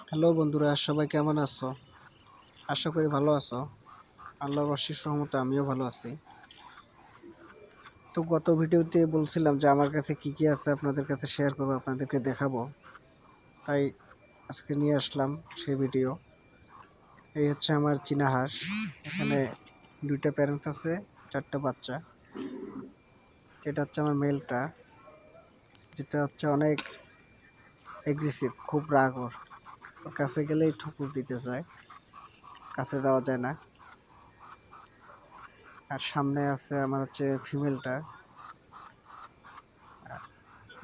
Hello বন্ধুরা, সবাই কেমন আছো? আশা করি ভালো আছো। আল্লাহর অশেষ রহমতে আমিও ভালো আছি। তো গত ভিডিওতে বলছিলাম যে আমার কাছে কি কি আছে আপনাদের কাছে শেয়ার করবো, আপনাদেরকে দেখাবো। তাই আজকে নিয়ে আসলাম সেই ভিডিও। এই হচ্ছে আমার চীনা হাঁস। এখানে দুইটা প্যারেন্টস আছে, চারটা বাচ্চা। এটা হচ্ছে আমার মেলটা, যেটা হচ্ছে অনেক এগ্রেসিভ, খুব রাগ। ওর কাছে গেলেই ঠুকুর দিতে চায়, কাছে দেওয়া যায় না। আর সামনে আছে আমার হচ্ছে ফিমেলটা,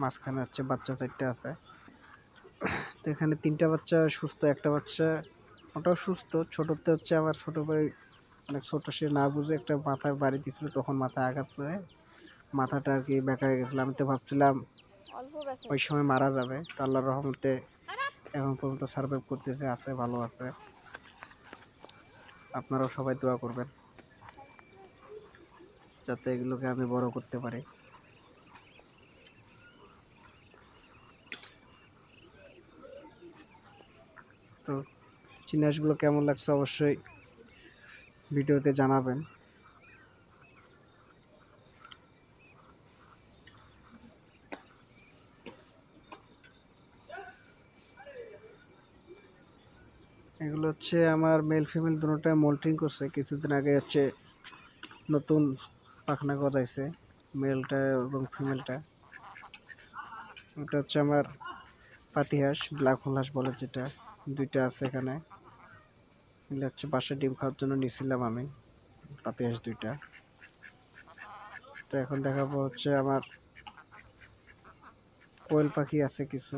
মাঝখানে হচ্ছে বাচ্চা চারটে আছে। তো এখানে তিনটা বাচ্চা সুস্থ, একটা বাচ্চা ওটাও সুস্থ। ছোটতে হচ্ছে আমার ছোট ভাই, অনেক ছোট, সে না বুঝে একটা মাথায় বাড়ি দিয়েছিল, তখন মাথায় আঘাত হয়ে মাথাটা আর কি বেঁকা হয়ে গেছিলো। আমি তো ভাবছিলাম ওই সময় মারা যাবে, তো আল্লাহর রহমতে এখন পর্যন্ত সার্ভাইভ করতেছে, আছে, ভালো আছে। আপনারাও সবাই দোয়া করবেন যাতে এগুলোকে আমি বড় করতে পারি। তো চিনাসগুলো কেমন লাগছে অবশ্যই ভিডিওতে জানাবেন। এগুলো হচ্ছে আমার মেল ফিমেল দুটোটা মোল্টিং করছে কিছুদিন আগে। হচ্ছে নতুন পাখনা গজাইছে মেলটা এবং ফিমেলটা। এটা হচ্ছে আমার পাতি হাঁস, ব্ল্যাক হোল হাঁস বলে যেটা। দুইটা আছে এখানে। এগুলো হচ্ছে বাসায় ডিম খাওয়ার জন্য নিয়েছিলাম আমি, পাতি হাঁস দুইটা। তো এখন দেখাবো হচ্ছে আমার কোয়েল পাখি আছে কিছু,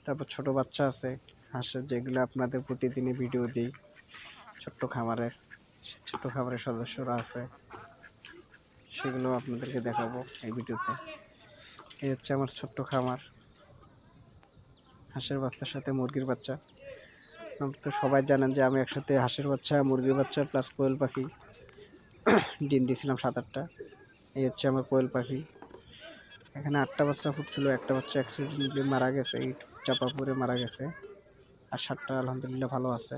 তারপর ছোট বাচ্চা আছে হাঁসের, যেগুলো আপনাদের প্রতিদিনই ভিডিও দিই। ছোট্ট খামারের সদস্যরা আছে, সেগুলো আপনাদেরকে দেখাবো এই ভিডিওতে। এই হচ্ছে আমার ছোট্ট খামার, হাঁসের বাচ্চার সাথে মুরগির বাচ্চা। তো সবাই জানেন যে আমি একসাথে হাঁসের বাচ্চা, মুরগির বাচ্চা প্লাস কোয়েল পাখি ডিম দিয়েছিলাম 7-8টা। এই হচ্ছে আমার কোয়েল পাখি। এখানে 8টা বাচ্চা ফুটছিল, একটা বাচ্চা অ্যাক্সিডেন্টলি মারা গেছে, এই চাপা পড়ে মারা গেছে। আর 7টা আলহামদুলিল্লাহ ভালো আছে।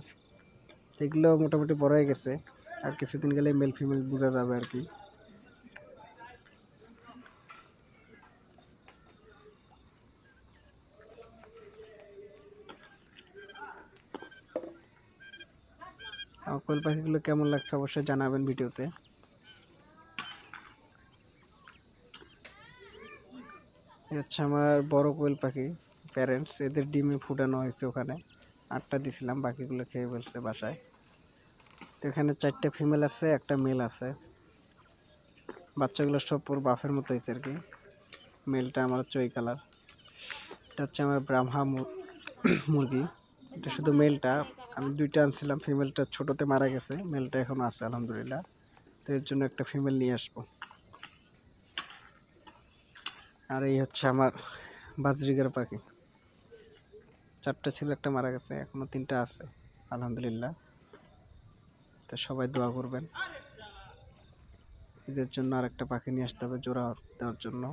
এগুলো মোটামুটি বড় হয়ে গেছে, আর কিছুদিন গেলে মেল ফিমেল বোঝা যাবে আর কি। আমার কোয়েল পাখিগুলো কেমন লাগছে অবশ্যই জানাবেন ভিডিওতে। হচ্ছে আমার বড় কোয়েল পাখি প্যারেন্টস, এদের ডিমে ফুটানো হয়েছে ওখানে। 8টা দিছিলাম, বাকিগুলো খেয়ে ফেলছে বাসায়। তো এখানে 4টে ফিমেল আছে, একটা মেল আছে। বাচ্চাগুলো সব পুরো বাফের মতো হয়েছে আর কি। মেলটা আমার হচ্ছে ওই কালার। এটা হচ্ছে আমার ব্রাহ্মা মুরগি। এটা শুধু মেলটা, আমি 2টা আনছিলাম, ফিমেলটা ছোটোতে মারা গেছে, মেলটা এখনও আছে আলহামদুলিল্লাহ। তো এর জন্য একটা ফিমেল নিয়ে আসবো। আর এই হচ্ছে আমার বাজরিগার পাখি। 4টা ছিল, একটা মারা গেছে, এখনও 3টা আছে আলহামদুলিল্লাহ। তো সবাই দোয়া করবেন, এদের জন্য আরেকটা পাখি নিয়ে আসতে হবে জোড়া দেওয়ার জন্য।